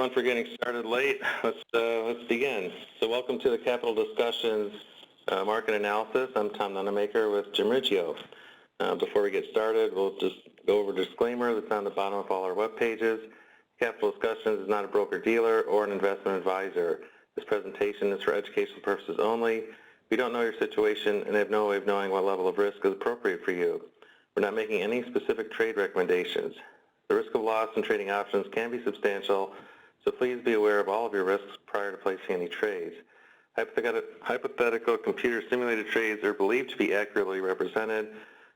everyone for getting started late. Let's begin. So welcome to the Capital Discussions Market Analysis. I'm Tom Nunemaker with Jim Riccio. Before we get started, we'll just go over a disclaimer that's on the bottom of all our web pages. Capital Discussions is not a broker-dealer or an investment advisor. This presentation is for educational purposes only. We don't know your situation and have no way of knowing what level of risk is appropriate for you. We're not making any specific trade recommendations. The risk of loss in trading options can be substantial, so please be aware of all of your risks prior to placing any trades. Hypothetical computer-simulated trades are believed to be accurately represented.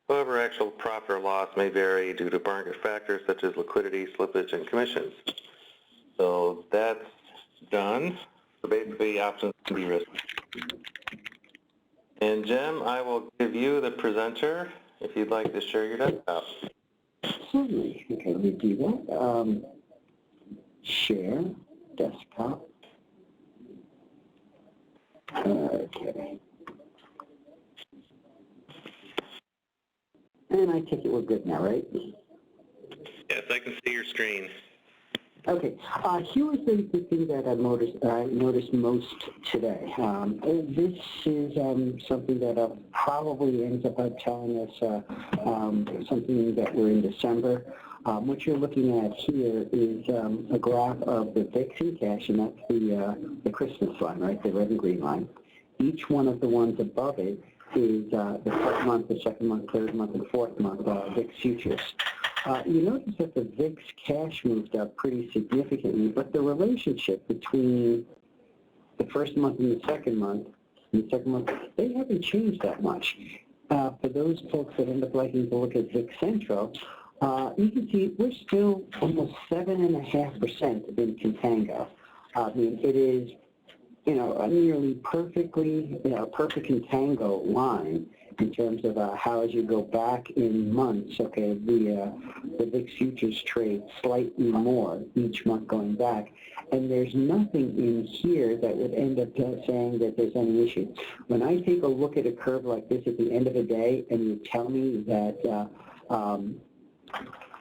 However, actual profit or loss may vary due to market factors such as liquidity, slippage, and commissions. So that's done. So basically, options can be risky. And Jim, I will give you the presenter if you'd like to share your desktop. Certainly. Okay, let me do that. Share desktop. Okay. And I take it we're good now, right? Yes, I can see your screen. Okay. Here was the thing that I noticed most today. This is something that probably ends up telling us something that we're in December. What you're looking at here is a graph of the VIX in cash, and that's the Christmas line, right, the red and green line. Each one of the ones above it is the first month, the second month, third month, and fourth month VIX futures. You notice that the VIX cash moved up pretty significantly, but the relationship between the first month and the second month, they haven't changed that much. For those folks that end up liking to look at VIX Central, you can see we're still almost 7.5% in contango. I mean, it is, a nearly perfectly, perfect contango line in terms of how, as you go back in months, okay, the VIX futures trade slightly more each month going back, and there's nothing in here that would end up saying that there's any issue. When I take a look at a curve like this at the end of the day, and you tell me that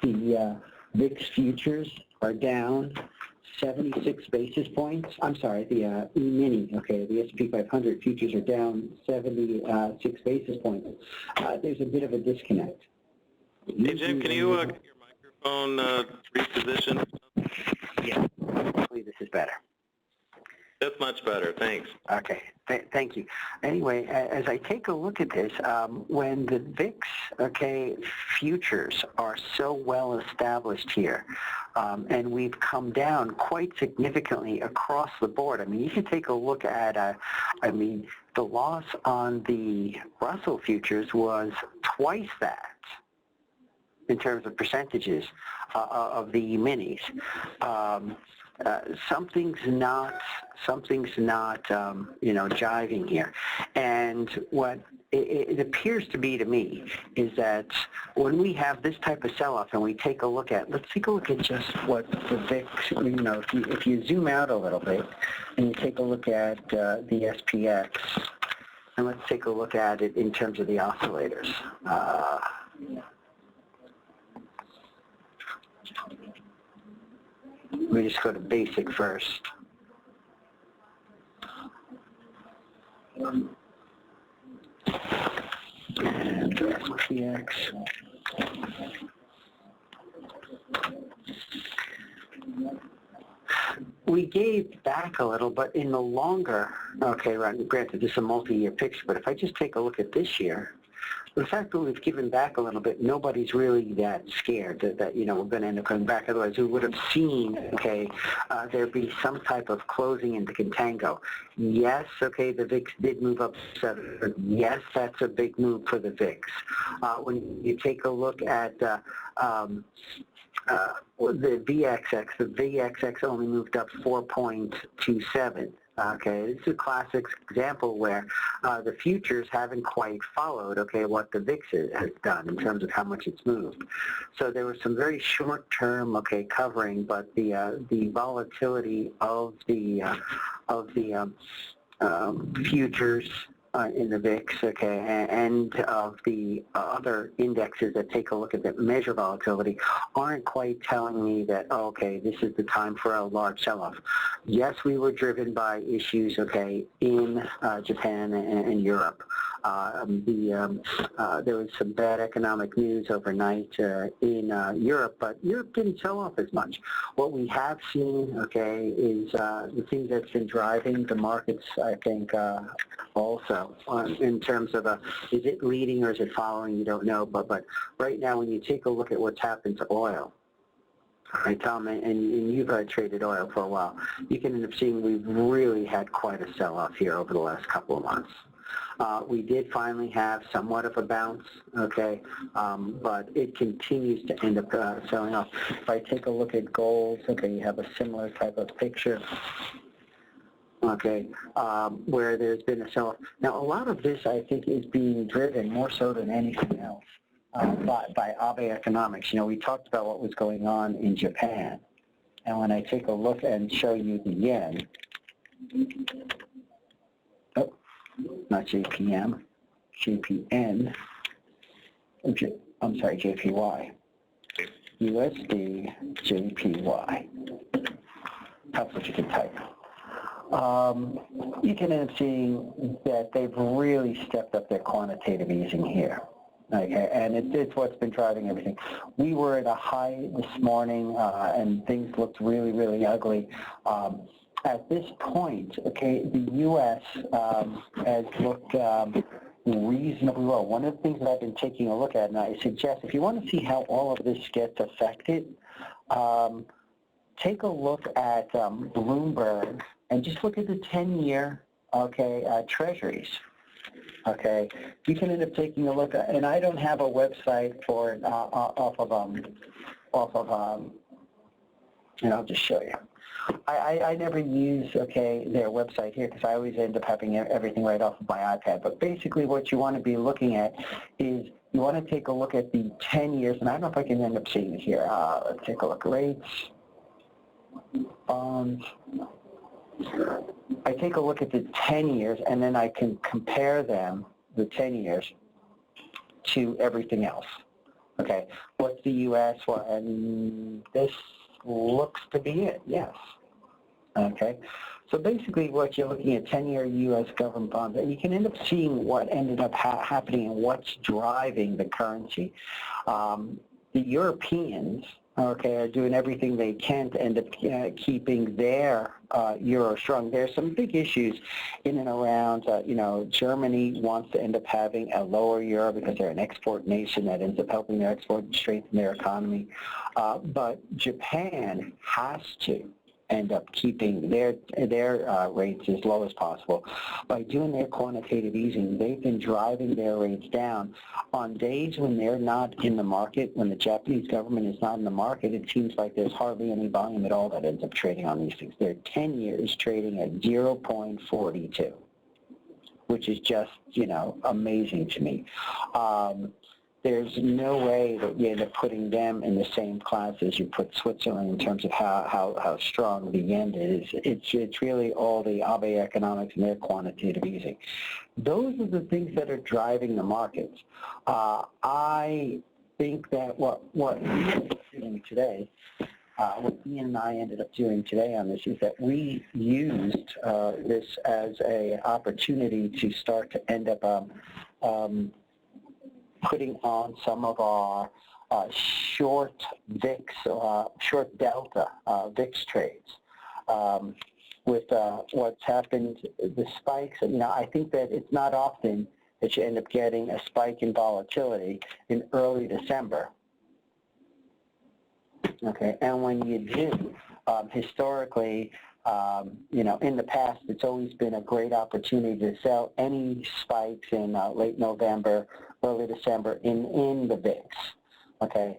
the VIX futures are down 76 basis points. I'm sorry, the E-mini, okay, the S&P 500 futures are down 76 basis points. There's a bit of a disconnect. Hey, Jim, can you get your microphone repositioned? Yeah, hopefully this is better. That's much better, thanks. Okay, thank you. Anyway, as I take a look at this, when the VIX, okay, futures are so well established here, and we've come down quite significantly across the board. I mean, you can take a look at, the loss on the Russell futures was twice that in terms of percentages of the minis. Something's not jiving here, and what it appears to be to me is that when we have this type of sell-off and we take a look at, let's take a look at just what the VIX, if you zoom out a little bit and you take a look at the SPX, and let's take a look at it in terms of the oscillators. We just go to basic first. And SPX. We gave back a little, but in the longer, okay, granted this is a multi-year picture, but if I just take a look at this year, the fact that we've given back a little bit, nobody's really that scared that we're going to end up coming back. Otherwise, we would have seen, okay, there be some type of closing into contango. Yes, okay, the VIX did move up 7. Yes, that's a big move for the VIX. When you take a look at the VXX only moved up 4.27. Okay, this is a classic example where the futures haven't quite followed, okay, what the VIX has done in terms of how much it's moved. So there was some very short-term, okay, covering, but the volatility of the futures in the VIX, okay, and of the other indexes that take a look at that measure volatility aren't quite telling me that, oh, okay, this is the time for a large sell-off. Yes, we were driven by issues, okay, in Japan and Europe. There was some bad economic news overnight in Europe, but Europe didn't sell off as much. What we have seen, okay, is the thing that's been driving the markets, I think, also in terms of is it leading or is it following, you don't know, but right now when you take a look at what's happened to oil, right, Tom, and you've traded oil for a while, you can end up seeing we've really had quite a sell-off here over the last couple of months. We did finally have somewhat of a bounce, okay, but it continues to end up selling off. If I take a look at gold, okay, you have a similar type of picture, okay, where there's been a sell-off. Now, a lot of this, I think, is being driven more so than anything else by Abe economics. You know, we talked about what was going on in Japan, and when I take a look and show you the yen, oh, not JPM, JPN, I'm sorry, JPY, USD, JPY. That's what you can type. You can end up seeing that they've really stepped up their quantitative easing here. Okay, and it's what's been driving everything. We were at a high this morning, and things looked really, really ugly. At this point, okay, the U.S. Has looked reasonably well. One of the things that I've been taking a look at, and I suggest if you want to see how all of this gets affected, take a look at Bloomberg and just look at the 10-year, okay, treasuries. Okay, you can end up taking a look at, and I don't have a website for it off of, and I'll just show you. I never use, okay, their website here because I always end up having everything right off of my iPad. But basically what you want to be looking at is you want to take a look at the 10 years, and I don't know if I can end up seeing it here. Let's take a look at rates, bonds. I take a look at the 10 years, and then I can compare them, the 10 years, to everything else. Okay, what's the U.S.? Well, and this looks to be it, yes. Okay, so basically what you're looking at 10-year U.S. government bonds, and you can end up seeing what ended up happening and what's driving the currency. The Europeans, okay, are doing everything they can to end up keeping their euro strong. There's some big issues in and around, you know, Germany wants to end up having a lower euro because they're an export nation that ends up helping their export and strengthen their economy. But Japan has to end up keeping their rates as low as possible. By doing their quantitative easing, they've been driving their rates down. On days when they're not in the market, when the Japanese government is not in the market, it seems like there's hardly any volume at all that ends up trading on these things. They're 10 years trading at 0.42, which is just, you know, amazing to me. There's no way that you end up putting them in the same class as you put Switzerland in terms of how strong the yen is. It's really all the Abe economics and their quantitative easing. Those are the things that are driving the markets. I think that what we ended up doing today, what Ian and I ended up doing today on this is that we used this as an opportunity to start to end up putting on some of our short VIX, short delta VIX trades. With what's happened, the spikes, you know, I think that it's not often that you end up getting a spike in volatility in early December. Okay, and when you do, historically, you know, in the past, it's always been a great opportunity to sell any spikes in late November, early December in the VIX. Okay,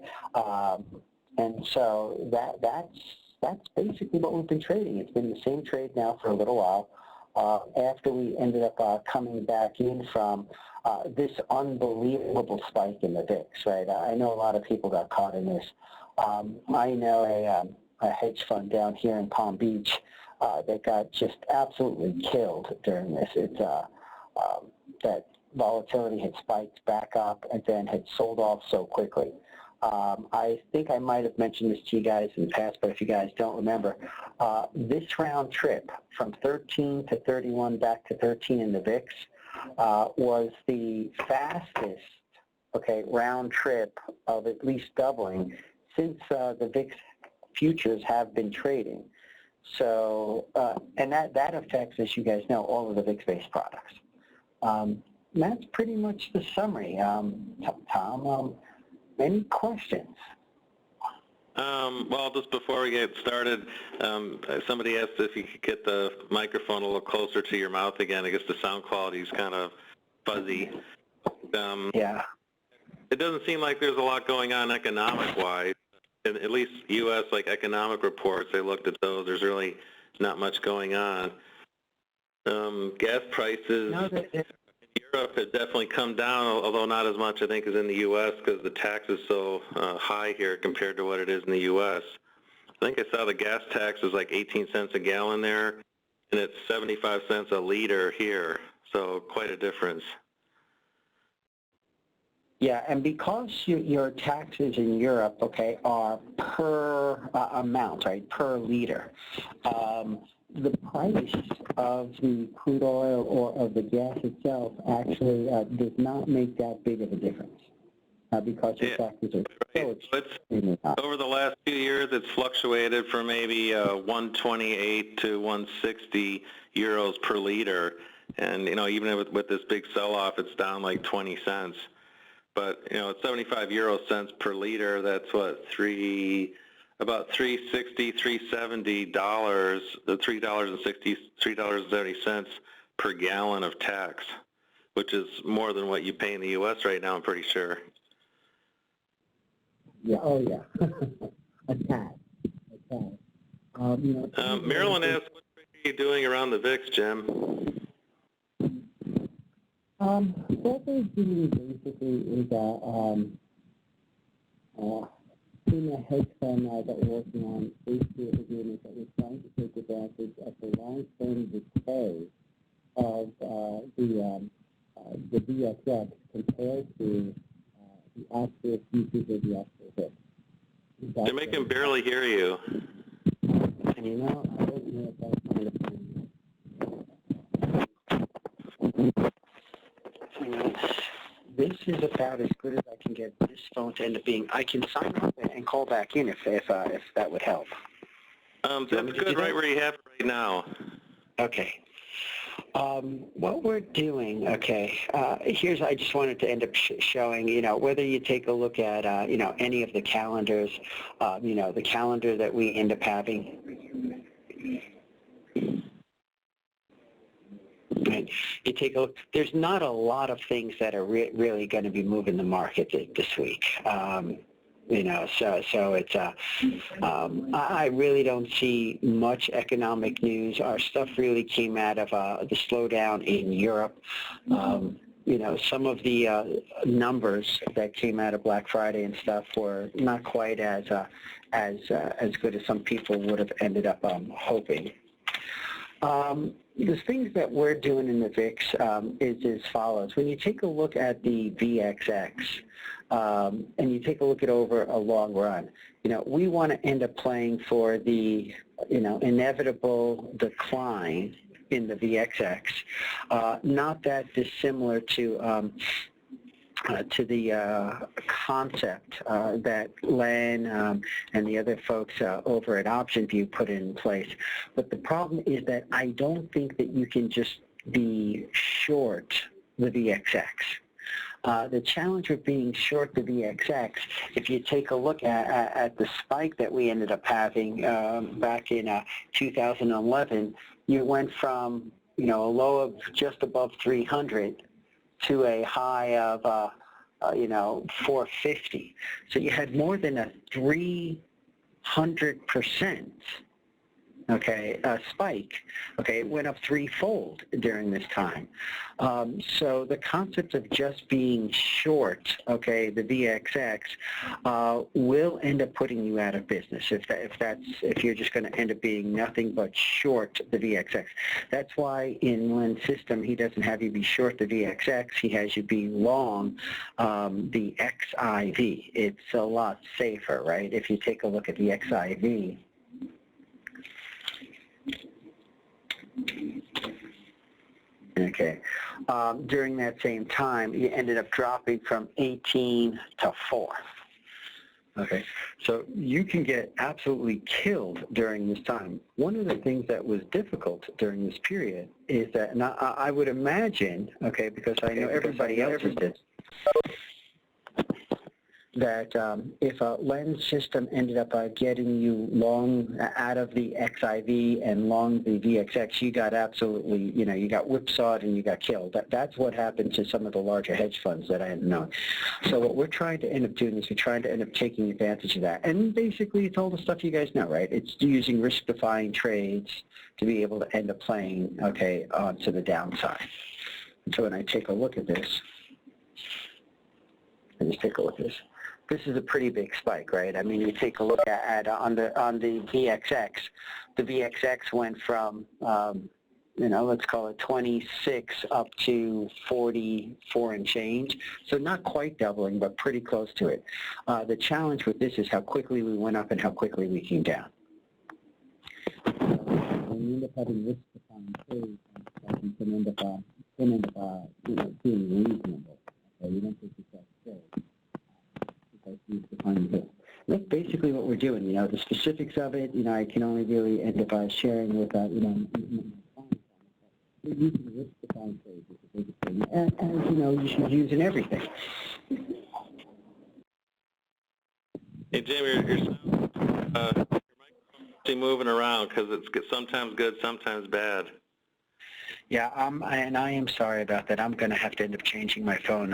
and so that's basically what we've been trading. It's been the same trade now for a little while. After we ended up coming back in from this unbelievable spike in the VIX, right? I know a lot of people got caught in this. I know a hedge fund down here in Palm Beach that got just absolutely killed during this. It's that volatility had spiked back up and then had sold off so quickly. I think I might have mentioned this to you guys in the past, but if you guys don't remember, this round trip from 13 to 31 back to 13 in the VIX was the fastest, round trip of at least doubling since the VIX futures have been trading. So, and that affects, as you guys know, all of the VIX-based products. That's pretty much the summary. Tom, any questions? Well, just before we get started, somebody asked if you could get the microphone a little closer to your mouth again. I guess the sound quality is kind of fuzzy. Yeah. It doesn't seem like there's a lot going on economic-wise. At least U.S. economic reports, they looked at those. There's really not much going on. Gas prices in Europe have definitely come down, although not as much, I think, as in the U.S. because the tax is so high here compared to what it is in the U.S. I think I saw the gas tax is like 18 cents a gallon there, and it's 75 cents a liter here, so quite a difference. Yeah, and because your taxes in Europe, are per amount, right, per liter, the price of the crude oil or of the gas itself actually does not make that big of a difference because your taxes are so extremely high. Over the last few years, it's fluctuated from maybe 128 to 160 euros per liter, and even with this big sell-off, it's down like 20 cents. But at 75 euro cents per liter, that's what, about $3.60, $3.70, $3.70 per gallon of tax, which is more than what you pay in the U.S. right now, I'm pretty sure. Yeah, oh yeah, a tad. Marilyn asked, what are you doing around the VIX, Jim? What we're doing basically is in a hedge fund that we're working on basically agreement that we're trying to take advantage of the long-term decay of the VXX compared to the actual futures of the actual VIX. Jim, I can barely hear you. And I don't know if that's kind of this is about as good as I can get this phone to end up being. I can sign up and call back in if that would help. That's good right where you have it right now. Okay. What we're doing, here's, I just wanted to end up showing, whether you take a look at, any of the calendars, the calendar that we end up having. Right. You take a look, there's not a lot of things that are really going to be moving the market this week. So it's, I really don't see much economic news. Our stuff really came out of the slowdown in Europe. Some of the numbers that came out of Black Friday and stuff were not quite as good as some people would have ended up hoping. The things that we're doing in the VIX is as follows. When you take a look at the VXX and you take a look at over a long run, we want to end up playing for the, inevitable decline in the VXX, not that dissimilar to the concept that Len and the other folks over at OptionView put in place. But the problem is that I don't think that you can just be short the VXX. The challenge with being short the VXX, if you take a look at the spike that we ended up having back in 2011, you went from a low of just above 300 to a high of 450. So you had more than a 300% okay, spike, okay, it went up threefold during this time. So the concept of just being short, okay, the VXX, will end up putting you out of business if you're just going to end up being nothing but short the VXX. That's why in Len's system he doesn't have you be short the VXX, he has you be long the XIV. It's a lot safer, right? If you take a look at the XIV, okay, during that same time, you ended up dropping from 18 to 4. Okay, so you can get absolutely killed during this time. One of the things that was difficult during this period is that, and I would imagine, okay, because I know everybody else is this, that if a Len's system ended up getting you long out of the XIV and long the VXX, you got absolutely, you got whipsawed and you got killed. That's what happened to some of the larger hedge funds that I know. So what we're trying to end up doing is we're trying to end up taking advantage of that. And basically it's all the stuff you guys know, right? It's using risk-defying trades to be able to end up playing, okay, to the downside. So when I take a look at this, this is a pretty big spike, right? I mean, you take a look at on the VXX. The VXX went from, let's call it 26 up to 44 and change. So not quite doubling, but pretty close to it. The challenge with this is how quickly we went up and how quickly we came down. When you end up having risk-defined trades, you can end up, being reasonable. Okay, you don't take yourself trade. That's basically what we're doing. The specifics of it, I can only really end up sharing with, we're using risk-defined trades is the biggest thing. As you should use in everything. Hey, Jamie, your microphone's moving around because it's sometimes good, sometimes bad. Yeah, and I am sorry about that. I'm going to have to end up changing my phone.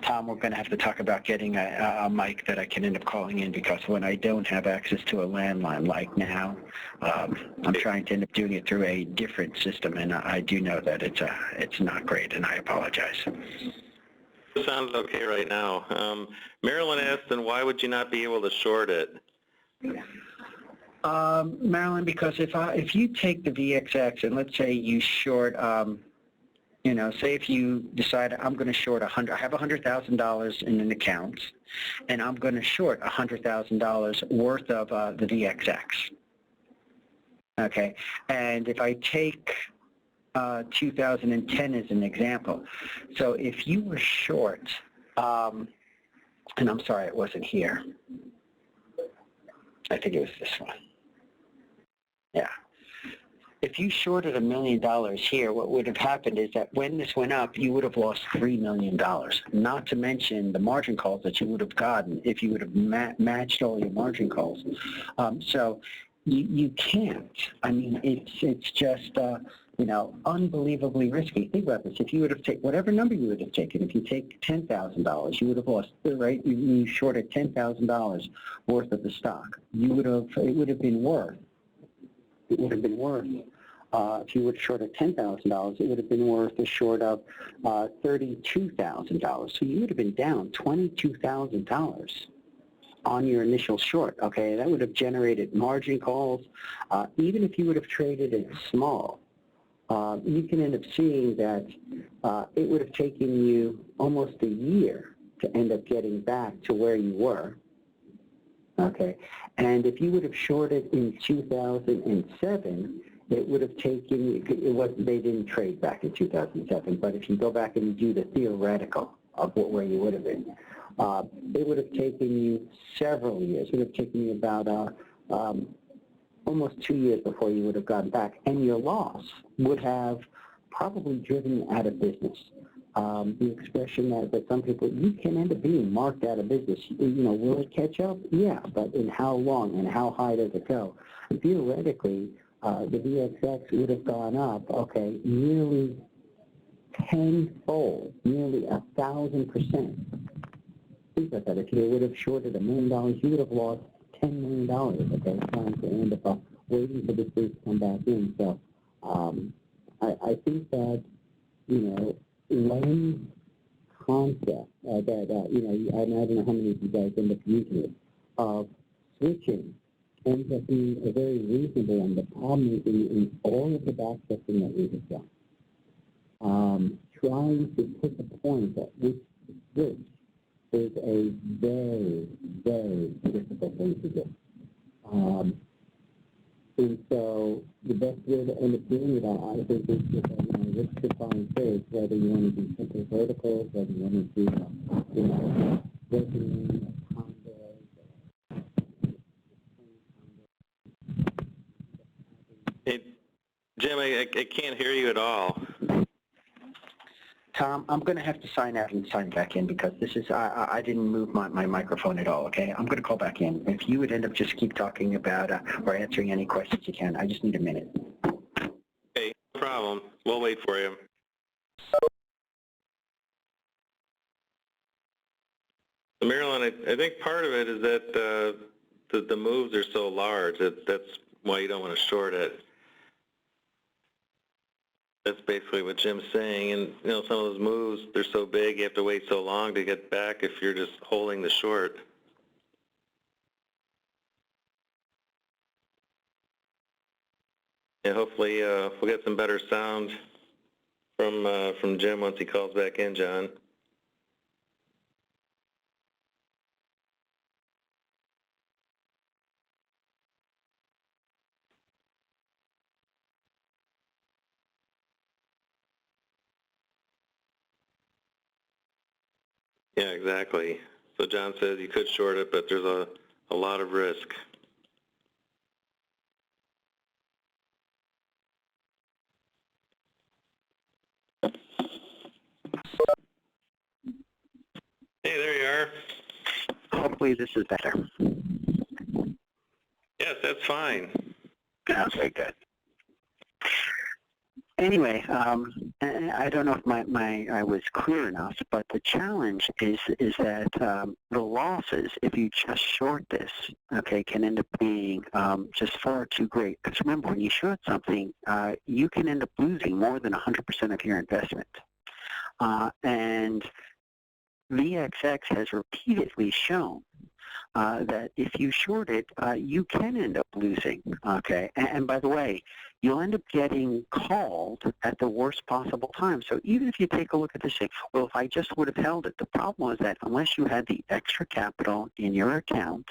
Tom, we're going to have to talk about getting a mic that I can end up calling in, because when I don't have access to a landline like now, I'm trying to end up doing it through a different system, and I do know that it's not great, and I apologize. It sounds okay right now. Marilyn asked, and why would you not be able to short it? Marilyn, because if you take the VXX and let's say you short, say if you decide I'm going to short I have $100,000 in an account, and I'm going to short $100,000 worth of the VXX. Okay, and if I take 2010 as an example, so if you were short, and I'm sorry it wasn't here. I think it was this one. Yeah. If you shorted $1 million here, what would have happened is that when this went up, you would have lost $3 million, not to mention the margin calls that you would have gotten if you would have matched all your margin calls. So you can't. I mean, it's just, unbelievably risky. Think about this. If you would have taken whatever number you would have taken, if you take $10,000, you would have lost, right? You shorted $10,000 worth of the stock. It would have been worth, if you would have shorted $10,000, it would have been worth a short of $32,000. So you would have been down $22,000 on your initial short, okay? That would have generated margin calls. Even if you would have traded it small, you can end up seeing that it would have taken you almost a year to end up getting back to where you were. Okay, and if you would have shorted in 2007, it would have taken, they didn't trade back in 2007, but if you go back and you do the theoretical of where you would have been, it would have taken you several years. It would have taken you about almost 2 years before you would have gotten back, and your loss would have probably driven you out of business. The expression that some people, you can end up being marked out of business. Will it catch up? Yeah, but in how long and how high does it go? Theoretically, the VXX would have gone up, okay, nearly tenfold, nearly 1,000%. Think about that. If you would have shorted $1 million, you would have lost $10 million, okay, trying to end up waiting for the state to come back in. So I think that, Len's concept that, I don't know how many of you guys end up using it, of switching ends up being a very reasonable one. The problem is in all of the backtesting that we have done, trying to put the point at which to switch is a very, very difficult thing to do. And so the best way to end up doing it, I think, is just risk-defined phase, whether you want to do simple verticals, whether you want to do, working condos. Hey, Jim, I can't hear you at all. Tom, I'm going to have to sign out and sign back in because this is, I didn't move my microphone at all, okay? I'm going to call back in. If you would end up just keep talking about or answering any questions you can, I just need a minute. Okay, no problem. We'll wait for you. Marilyn, I think part of it is that the moves are so large. That's why you don't want to short it. That's basically what Jim's saying. And, some of those moves, they're so big, you have to wait so long to get back if you're just holding the short. And hopefully we'll get some better sound from Jim once he calls back in, John. Yeah, exactly. So John says you could short it, but there's a lot of risk. Hey, there you are. Hopefully this is better. Yes, that's fine. Okay, good. Anyway, I don't know if I was clear enough, but the challenge is that the losses, if you just short this, okay, can end up being just far too great. Because remember, when you short something, you can end up losing more than 100% of your investment. And VXX has repeatedly shown that if you short it, you can end up losing, okay? And by the way, you'll end up getting called at the worst possible time. So even if you take a look at this thing, well, if I just would have held it, the problem was that unless you had the extra capital in your account,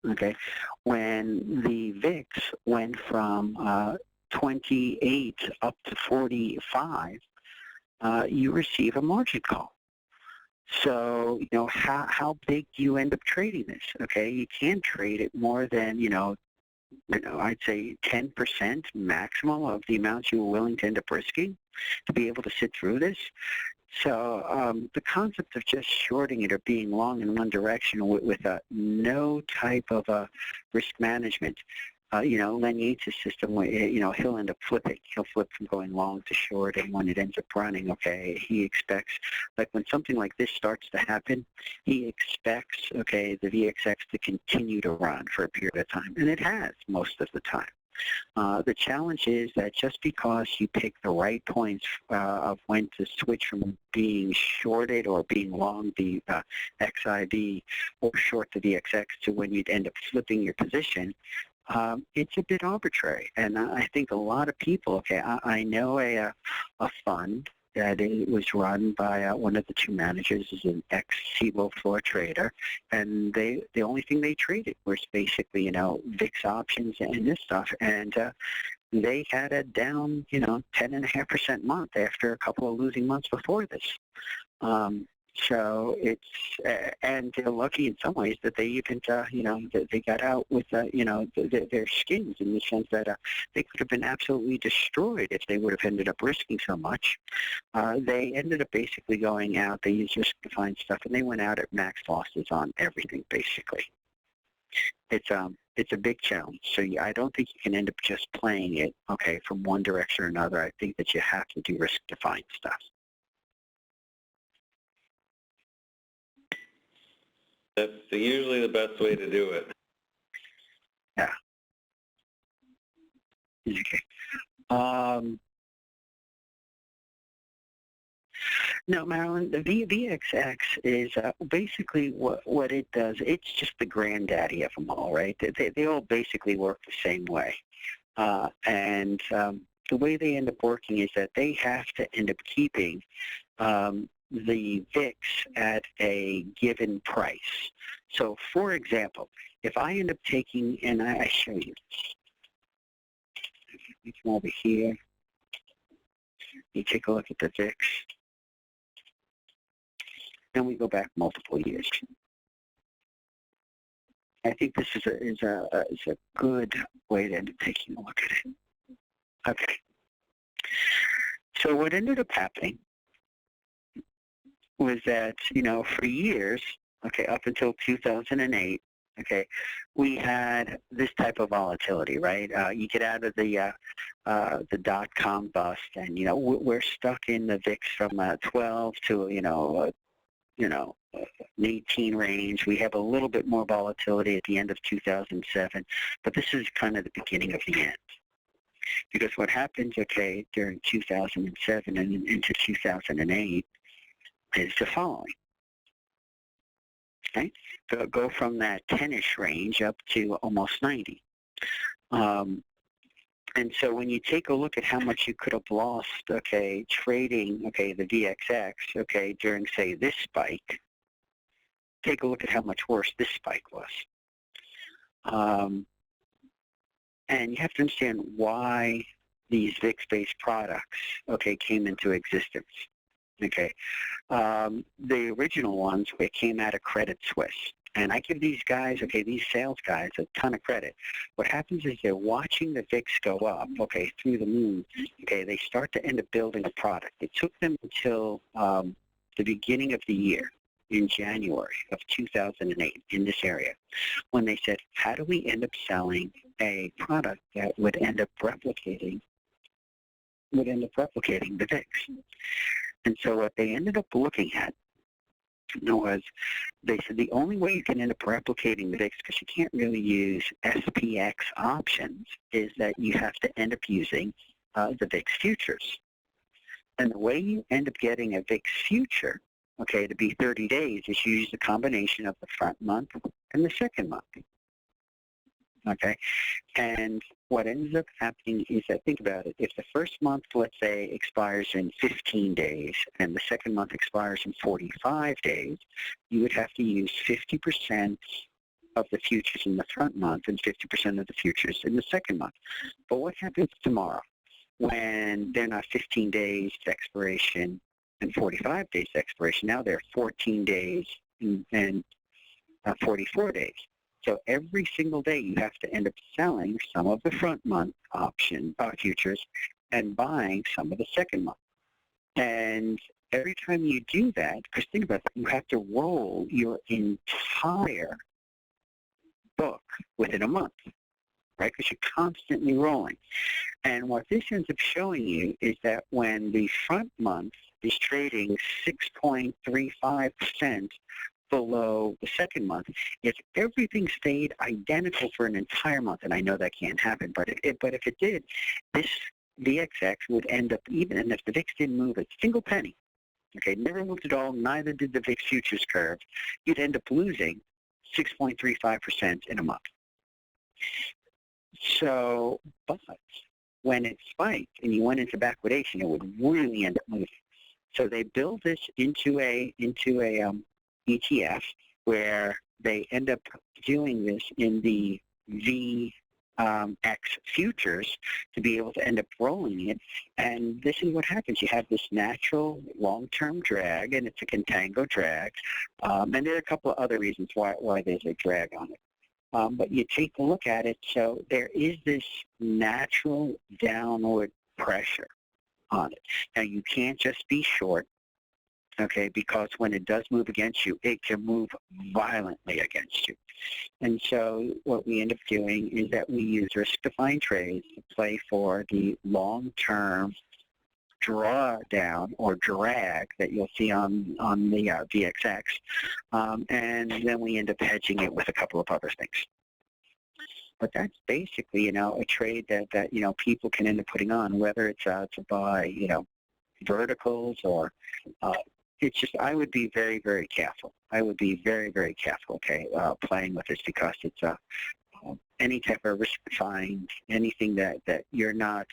okay, when the VIX went from 28 up to 45, you receive a margin call. So, how big do you end up trading this? Okay, you can't trade it more than, I'd say 10% maximum of the amounts you were willing to end up risking to be able to sit through this. So the concept of just shorting it or being long in one direction with no type of risk management, Len Yates' system, he'll end up flipping. He'll flip from going long to short, and when it ends up running, okay, he expects, like when something like this starts to happen, he expects, okay, the VXX to continue to run for a period of time, and it has most of the time. The challenge is that just because you pick the right points of when to switch from being shorted or being long the XIB or short the VXX to when you'd end up flipping your position, it's a bit arbitrary. And I think a lot of people, okay, I know a fund that it was run by one of the two managers is an ex-CBOE floor trader, and the only thing they traded was basically, VIX options and this stuff, and they had a down, 10.5% month after a couple of losing months before this. So it's, and they're lucky in some ways that they even, they got out with, their skins in the sense that they could have been absolutely destroyed if they would have ended up risking so much. They ended up basically going out, they used risk-defined stuff, and they went out at max losses on everything, basically. It's a big challenge. So I don't think you can end up just playing it, okay, from one direction or another. I think that you have to do risk-defined stuff. That's usually the best way to do it. Yeah. Okay. No, Marilyn, the VXX is basically what it does. It's just the granddaddy of them all, right? They all basically work the same way. And the way they end up working is that they have to end up keeping the VIX at a given price. So, for example, if I end up taking, and I show you, you come over here, you take a look at the VIX, and we go back multiple years. I think this is a good way to end up taking a look at it. Okay. So what ended up happening was that, for years, okay, up until 2008, okay, we had this type of volatility, right? You get out of the dot-com bust, and, we're stuck in the VIX from 12 to, an 18 range. We have a little bit more volatility at the end of 2007, but this is kind of the beginning of the end. Because what happens, okay, during 2007 and into 2008 is the following. Okay, so go from that 10-ish range up to almost 90. And so when you take a look at how much you could have lost, okay, trading, okay, the VXX, okay, during, say, this spike, take a look at how much worse this spike was. And you have to understand why these VIX-based products, okay, came into existence. Okay, the original ones, they came out of Credit Suisse. And I give these guys, okay, these sales guys, a ton of credit. What happens is they're watching the VIX go up, okay, through the moon. Okay, they start to end up building a product. It took them until the beginning of the year, in January of 2008, in this area, when they said, how do we end up selling a product that would end up replicating the VIX? And so what they ended up looking at was, they said the only way you can end up replicating the VIX, because you can't really use SPX options, is that you have to end up using the VIX futures. And the way you end up getting a VIX future, okay, to be 30 days, is you use a combination of the front month and the second month. Okay, and what ends up happening is that, think about it, if the first month, let's say, expires in 15 days and the second month expires in 45 days, you would have to use 50% of the futures in the front month and 50% of the futures in the second month. But what happens tomorrow when they're not 15 days to expiration and 45 days to expiration? Now they're 14 days and 44 days. So every single day you have to end up selling some of the front month option futures and buying some of the second month. And every time you do that, because think about it, you have to roll your entire book within a month, right? Because you're constantly rolling. And what this ends up showing you is that when the front month is trading 6.35% below the second month, if everything stayed identical for an entire month, and I know that can't happen, but if it did, this VXX would end up, even and if the VIX didn't move a single penny, okay, never moved at all, neither did the VIX futures curve, you'd end up losing 6.35% in a month. So, but when it spiked and you went into backwardation, it would really end up moving. So they build this into a ETF, where they end up doing this in the VX futures to be able to end up rolling it. And this is what happens. You have this natural long-term drag, and it's a contango drag. And there are a couple of other reasons why there's a drag on it. But you take a look at it, so there is this natural downward pressure on it. Now, you can't just be short, okay, because when it does move against you, it can move violently against you. And so what we end up doing is that we use risk-defined trades to play for the long-term drawdown or drag that you'll see on the VXX, and then we end up hedging it with a couple of other things. but that's basically, a trade that people can end up putting on, whether it's to buy, verticals or it's just, I would be very, very careful. I would be very, very careful, okay, playing with this because it's any type of risk find, anything that you're not,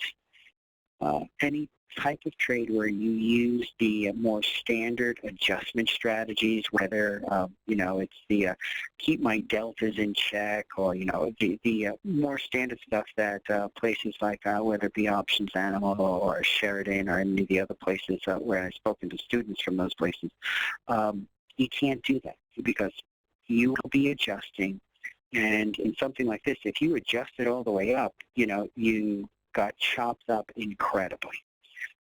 any type of trade where you use the more standard adjustment strategies, whether, it's the keep my deltas in check or, the more standard stuff that places like, whether it be Options Animal or Sheridan or any of the other places where I've spoken to students from those places, you can't do that because you will be adjusting. And in something like this, if you adjust it all the way up, you got chopped up incredibly.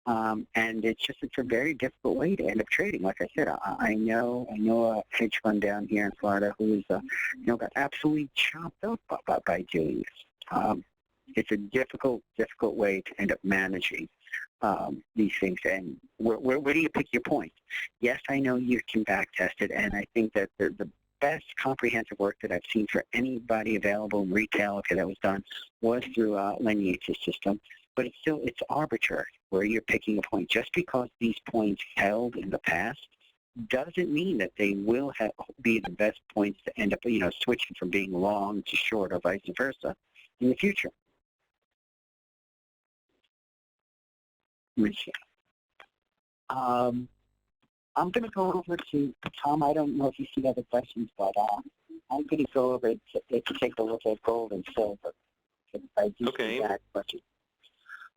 And it's a very difficult way to end up trading. Like I said, I know a hedge fund down here in Florida who is, got absolutely chopped up by doing this. It's a difficult way to end up managing these things. And where do you pick your point? Yes, I know you can back test it, and I think that the best comprehensive work that I've seen for anybody available in retail, that was done, was through Lineage's system. But it's arbitrary where you're picking a point. Just because these points held in the past doesn't mean that they will be the best points to end up, switching from being long to short or vice versa in the future. I'm going to go over to Tom. I don't know if you see other questions, but I'm going to go over to take a look at gold and silver. I do see that question.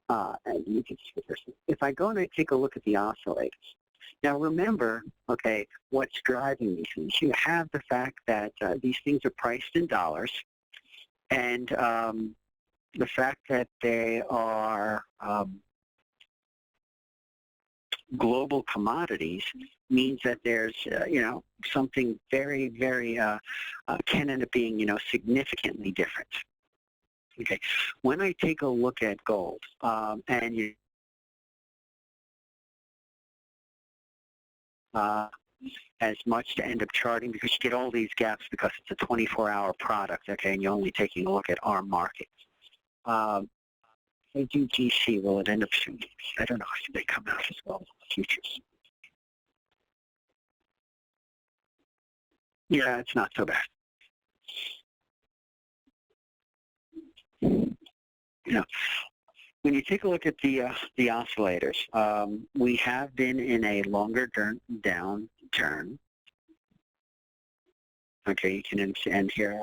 And you can see this. If I go and I take a look at the oscillators, now remember, what's driving these things? You have the fact that these things are priced in dollars, and the fact that they are global commodities means that there's, something very, very can end up being, significantly different. Okay, when I take a look at gold, and you as much to end up charting because you get all these gaps because it's a 24-hour product, and you're only taking a look at our market. They do GC, will it end up shooting? I don't know if they come out as well as the futures. Yeah, it's not so bad. When you take a look at the oscillators, we have been in a longer downturn. Okay, you can understand here.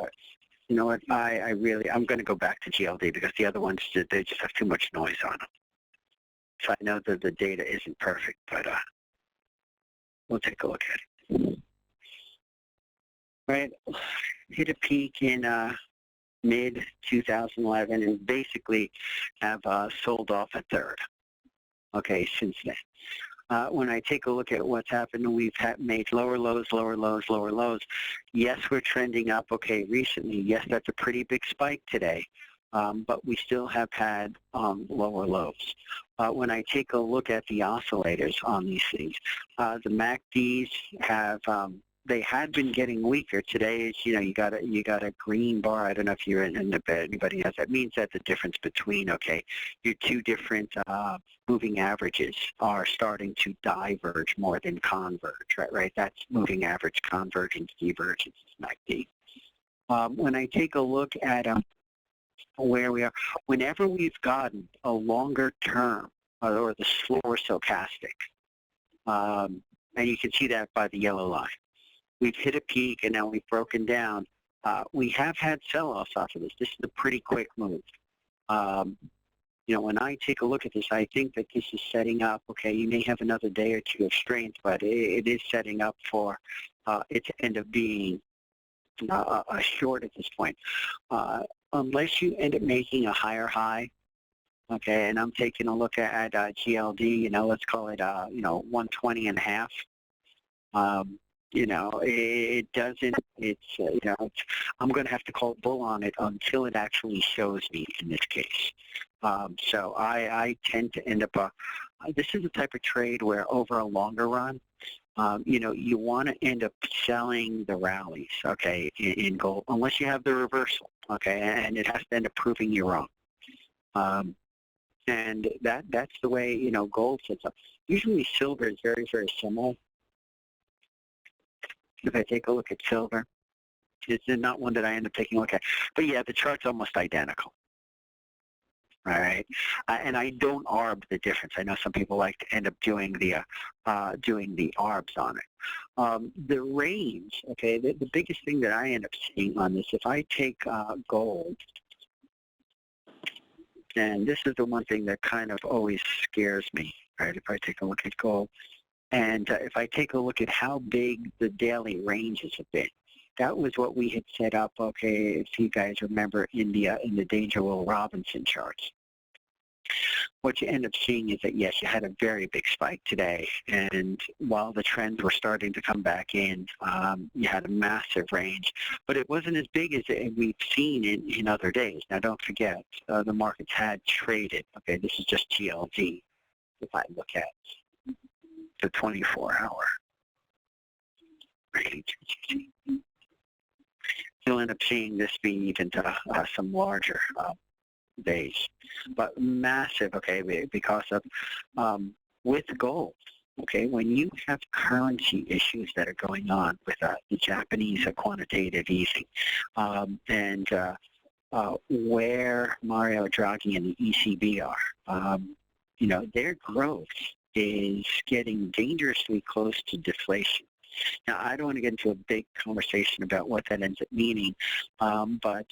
You know what? I'm going to go back to GLD because the other ones, they just have too much noise on them. So I know that the data isn't perfect, but we'll take a look at it. Right, hit a peak in mid-2011 and basically have sold off a third, since then. When I take a look at what's happened, we've made lower lows, lower lows, lower lows. Yes, we're trending up, recently. Yes, that's a pretty big spike today, but we still have had lower lows. When I take a look at the oscillators on these things, the MACDs have they had been getting weaker. Today, you got a green bar. I don't know if you're in the bed. Anybody knows that means that the difference between your two different moving averages are starting to diverge more than converge. Right. That's moving average convergence, divergence is MACD. When I take a look at where we are, whenever we've gotten a longer term or the slower stochastic, and you can see that by the yellow line. We've hit a peak, and now we've broken down. We have had sell-offs off of this. This is a pretty quick move. When I take a look at this, I think that this is setting up, you may have another day or two of strength, but it is setting up for it to end up being a short at this point. Unless you end up making a higher high, and I'm taking a look at GLD, let's call it, 120 and a half. It doesn't, I'm going to have to call bull on it until it actually shows me in this case. So I tend to end up, this is a type of trade where over a longer run, you want to end up selling the rallies, in gold, unless you have the reversal. okay, and it has to end up proving you wrong. And that's the way, you know, gold sits up. Usually silver is very, very similar. If I take a look at silver, it's not one that I end up taking a look at. But yeah, the chart's almost identical. All right, and I don't arb the difference. I know some people like to end up doing the arbs on it. The range, okay, the biggest thing that I end up seeing on this, if I take gold, and this is the one thing that kind of always scares me, right? If I take a look at gold, and if I take a look at how big the daily ranges have been, that was what we had set up, okay, if you guys remember, in the Danger Will Robinson charts. What you end up seeing is that, yes, you had a very big spike today, and while the trends were starting to come back in, you had a massive range, but it wasn't as big as we've seen in other days. Now, don't forget, the markets had traded. Okay, this is just TLD. If I look at the 24-hour range, you'll end up seeing this be even to some larger days, but massive, okay, because of with gold, okay, when you have currency issues that are going on with the Japanese quantitative easing, and where Mario Draghi and the ECB are, you know, their growth is getting dangerously close to deflation. Now, I don't want to get into a big conversation about what that ends up meaning, but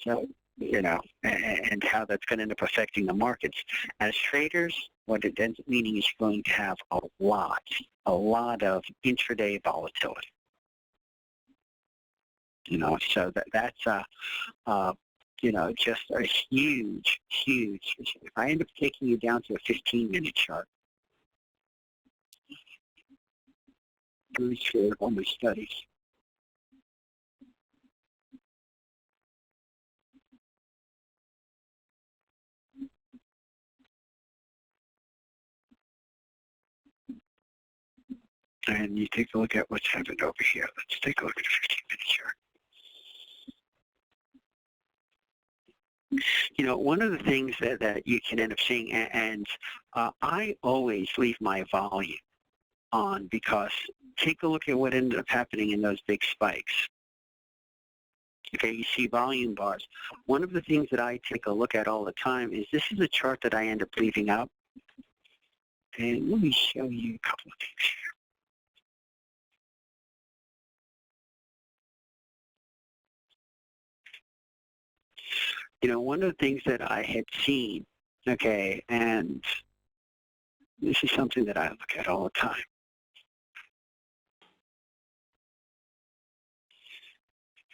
you know, and how that's going to end up affecting the markets. As traders, what it ends up meaning is you're going to have a lot of intraday volatility. You know, so that's you know, just a huge issue. If I end up taking you down to a 15-minute chart, I'm sure all my studies. And you take a look at what's happened over here. Let's take a look at a 15-minute chart. You know, one of the things that you can end up seeing, and I always leave my volume on, because take a look at what ended up happening in those big spikes. Okay, you see volume bars. One of the things that I take a look at all the time is this is a chart that I end up leaving up. And let me show you a couple of things here. You know, one of the things that I had seen, okay, and this is something that I look at all the time.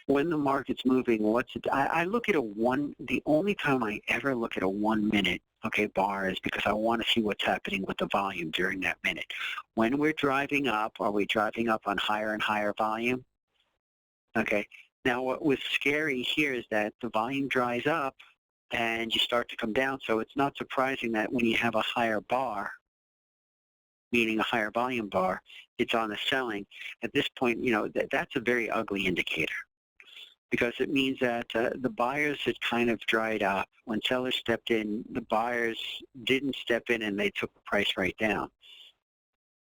When the market's moving, I look at the only time I ever look at a 1 minute, okay, bar is because I want to see what's happening with the volume during that minute. When we're driving up, are we driving up on higher and higher volume? Okay. Now, what was scary here is that the volume dries up and you start to come down. So it's not surprising that when you have a higher bar, meaning a higher volume bar, it's on the selling. At this point, you know, that's a very ugly indicator, because it means that the buyers had kind of dried up. When sellers stepped in, the buyers didn't step in and they took the price right down.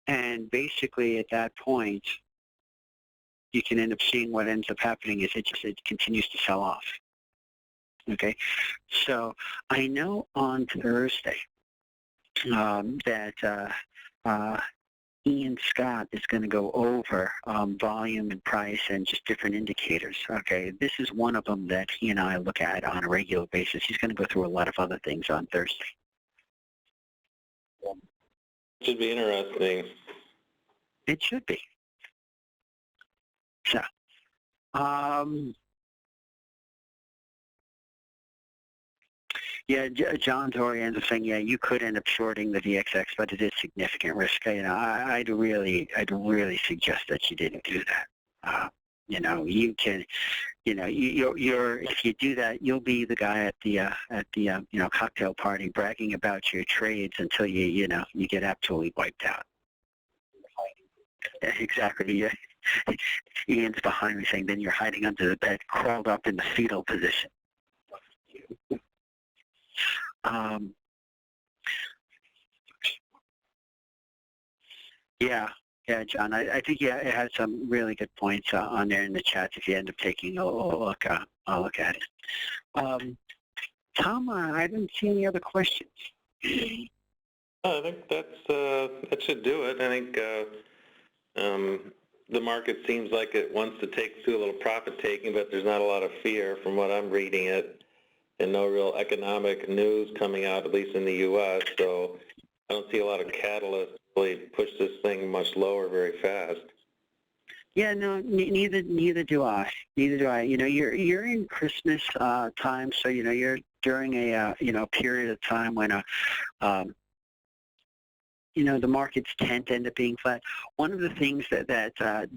And basically at that point, you can end up seeing what ends up happening is it continues to sell off. Okay, so I know on Thursday that Ian Scott is going to go over volume and price and just different indicators. Okay, this is one of them that he and I look at on a regular basis. He's going to go through a lot of other things on Thursday. Should be interesting. It should be. So, yeah, John Dorian is saying, yeah, you could end up shorting the VXX, but it is significant risk. You know, I'd really suggest that you didn't do that. You know, you can, you know, you're if you do that, you'll be the guy at the you know, cocktail party bragging about your trades until you know, you get absolutely wiped out. Exactly. Yeah. Ian's behind me saying, then you're hiding under the bed, crawled up in the fetal position. Yeah, yeah, John. I think it has some really good points on there in the chat. If you end up taking a look at it. Tom, I didn't see any other questions. I think that should do it. I think the market seems like it wants to do a little profit taking, but there's not a lot of fear from what I'm reading it, and no real economic news coming out, at least in the U.S. So I don't see a lot of catalysts to really push this thing much lower very fast. Yeah, no, neither do I. Neither do I. You know, you're in Christmas time, so you know you're during a period of time when you know, the markets tend to end up being flat. One of the things that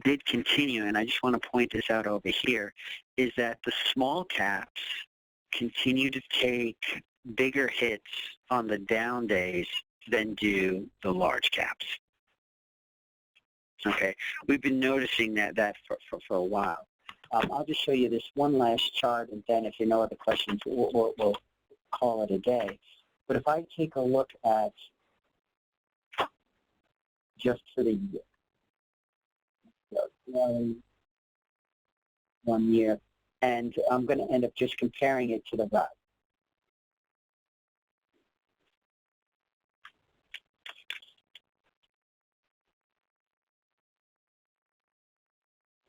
did continue, and I just want to point this out over here, is that the small caps continue to take bigger hits on the down days than do the large caps. Okay, we've been noticing that for a while. I'll just show you this one last chart, and then if you know other questions, we'll call it a day. But if I take a look at just for the year, one year, and I'm going to end up just comparing it to the right.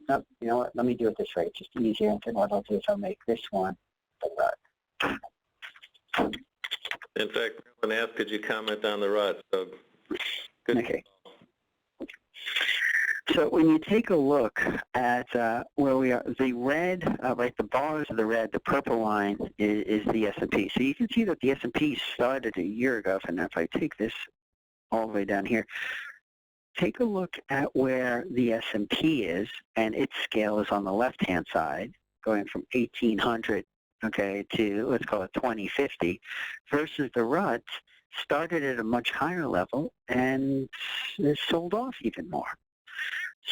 Nope, you know what? Let me do it this way. It's just easier. And what I'll do is I'll make this one the rut. In fact, when asked, could you comment on the rut? So, good. Okay. So when you take a look at where we are, the red, like the bars of the red, the purple line is the S&P. So you can see that the S&P started a year ago. And if I take this all the way down here, take a look at where the S&P is, and its scale is on the left-hand side, going from 1,800, okay, to let's call it 2050, versus the rut started at a much higher level and is sold off even more.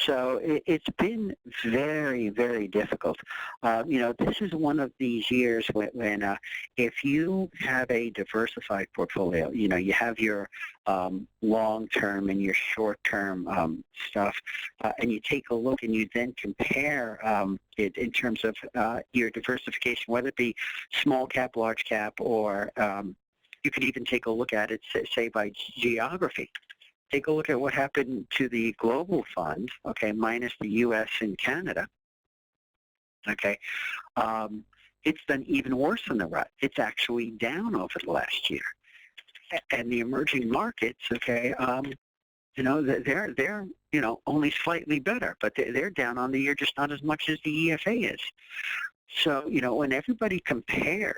So it's been very, very difficult. You know, this is one of these years when if you have a diversified portfolio, you know, you have your long-term and your short-term stuff, and you take a look and you then compare it in terms of your diversification, whether it be small cap, large cap, or you could even take a look at it, say by geography. Take a look at what happened to the global fund, okay, minus the U.S. and Canada, okay. It's done even worse than the rut. It's actually down over the last year. And the emerging markets, okay, you know, they're you know, only slightly better, but they're down on the year just not as much as the EFA is. So, you know, when everybody compares,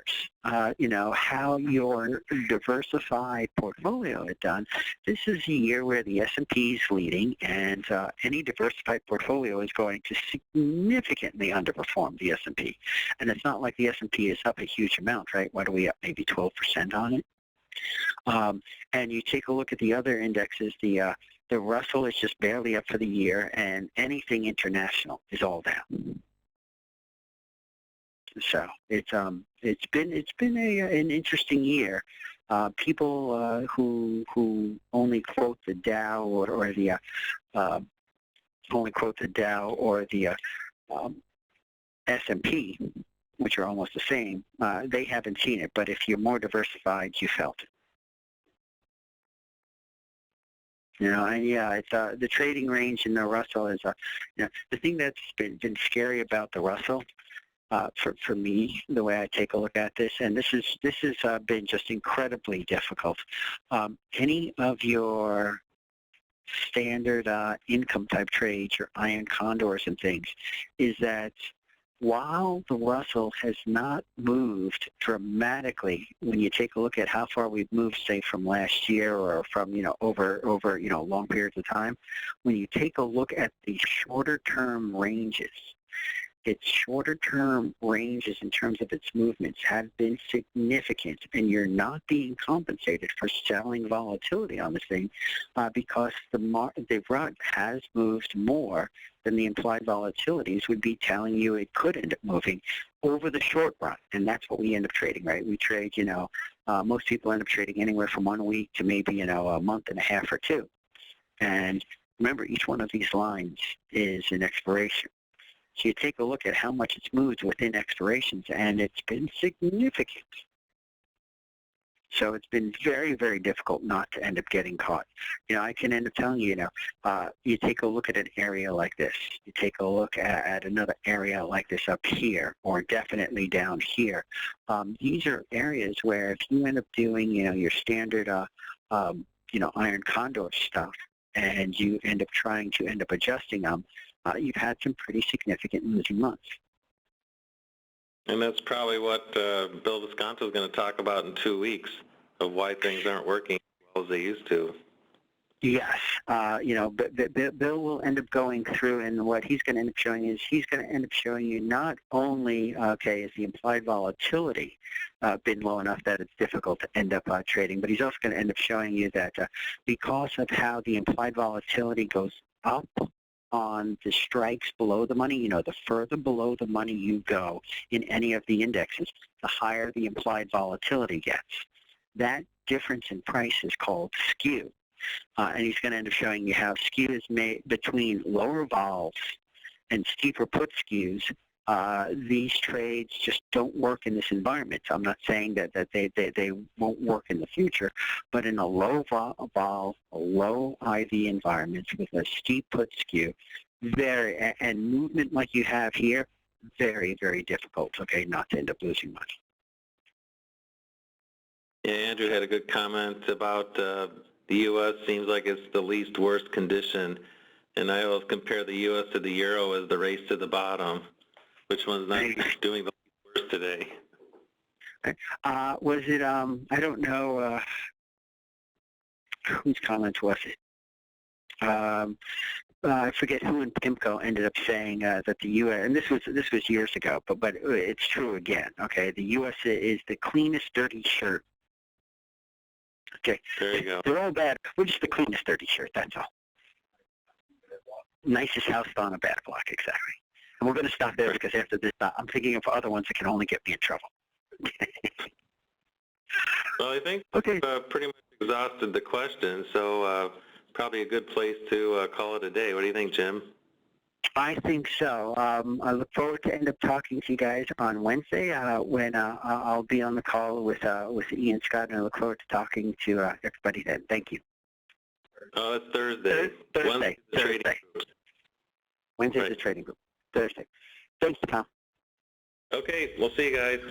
you know, how your diversified portfolio is done, this is a year where the S&P is leading, and any diversified portfolio is going to significantly underperform the S&P. And it's not like the S&P is up a huge amount, right? What are we up, maybe 12% on it? And you take a look at the other indexes, the Russell is just barely up for the year, and anything international is all down. So it's been an interesting year. People who only quote the Dow or the only quote the Dow or the S&P, which are almost the same, they haven't seen it. But if you're more diversified, you felt it. You know, and yeah, it's the trading range in the Russell is you know, the thing that's been scary about the Russell. For me, the way I take a look at this, and this has been just incredibly difficult. Any of your standard income type trades, your iron condors and things, is that while the Russell has not moved dramatically, when you take a look at how far we've moved, say, from last year or from, you know, over you know, long periods of time, when you take a look at the shorter term ranges, its shorter-term ranges in terms of its movements have been significant, and you're not being compensated for selling volatility on this thing because the rut has moved more than the implied volatilities would be telling you it could end up moving over the short run, and that's what we end up trading, right? We trade, most people end up trading anywhere from 1 week to maybe, a month and a half or two. And remember, each one of these lines is an expiration. So you take a look at how much it's moved within expirations, and it's been significant. So it's been very, very difficult not to end up getting caught. I can end up telling you, you take a look at an area like this. You take a look at another area like this up here, or definitely down here. These are areas where if you end up doing, your standard, iron condor stuff, and you end up trying to end up adjusting them, you've had some pretty significant losing months. And that's probably what Bill Visconti is going to talk about in 2 weeks, of why things aren't working as well as they used to. Yes. Bill will end up going through, and what he's going to end up showing is he's going to end up showing you not only, is the implied volatility been low enough that it's difficult to end up trading, but he's also going to end up showing you that because of how the implied volatility goes up on the strikes below the money, the further below the money you go in any of the indexes, the higher the implied volatility gets. That difference in price is called skew. And he's going to end up showing you how skew is made between lower vols and steeper put skews. These trades just don't work in this environment. I'm not saying that they won't work in the future, but in a low vol, a low IV environment with a steep put skew, and movement like you have here, very, very difficult, not to end up losing money. Yeah, Andrew had a good comment about the U.S. seems like it's the least worst condition, and I always compare the U.S. to the euro as the race to the bottom. Which one's not doing the worst today? Was it, I don't know, whose comment was it? I forget who in PIMCO ended up saying that the U.S., and this was years ago, but it's true again, the U.S. is the cleanest dirty shirt. There you go. They're all bad. We're just the cleanest dirty shirt, that's all. Nicest house on a bad block, exactly. And we're going to stop there because after this, I'm thinking of other ones that can only get me in trouble. Well, I think we've pretty much exhausted the questions, so probably a good place to call it a day. What do you think, Jim? I think so. I look forward to end up talking to you guys on Wednesday when I'll be on the call with Ian Scott, and I look forward to talking to everybody then. Thank you. Oh, it's Thursday. Thursday. Wednesday's the trading group. Thursday. Thanks, Tom. Okay, we'll see you guys.